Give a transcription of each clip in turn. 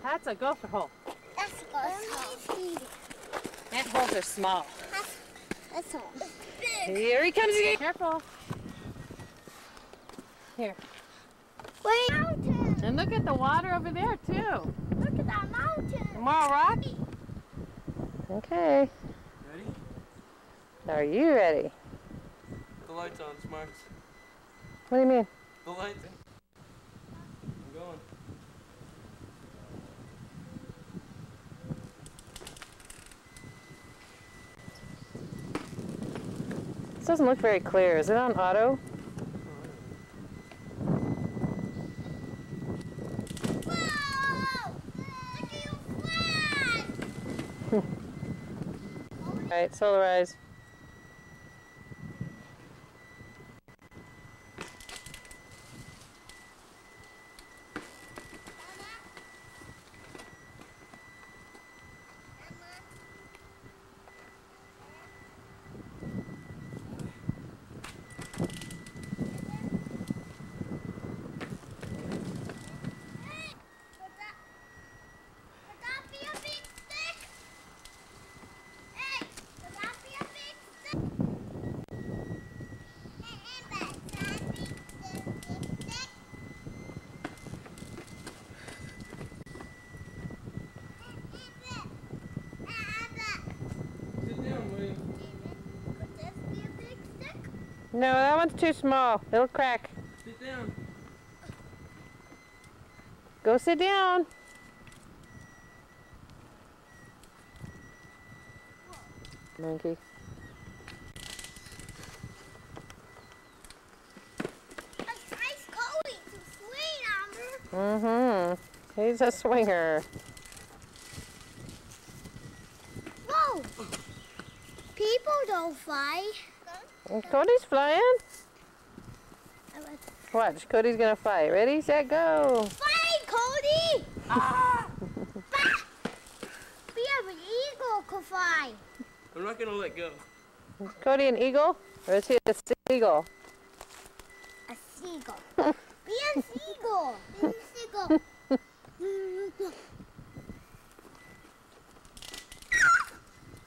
That's a gopher hole. That's a gopher hole. Ant holes are small. That's all. Here he comes again. Careful. Here. Wait, mountain. And look at the water over there too. Look at that mountain. More rock. Okay. Ready? Are you ready? The light's on, Smarts. What do you mean? The light's on. I'm going. This doesn't look very clear. Is it on auto? Whoa! Look at your flag. Alright, solarize. Sit down, William. No, that one's too small. It'll crack. Sit down. Go sit down. Monkey. Mm-hmm. He's a swinger. Whoa! People don't fly. Cody's flying. Watch, Cody's gonna fly. Ready, set, go. Fly, Cody! Ah! We have an eagle can fly. I'm not gonna let go. Is Cody an eagle? Or is he a seagull? A seagull. Be a seagull. Be a seagull.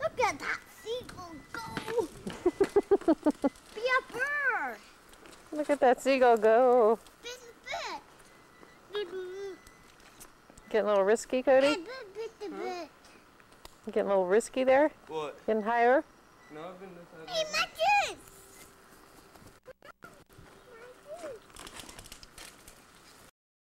Look at that seagull go. Be a bird. Look at that seagull go. Be a bird. Getting a little risky, Cody? Getting a little risky there? What? Getting higher? No, I've been this Hey, matches!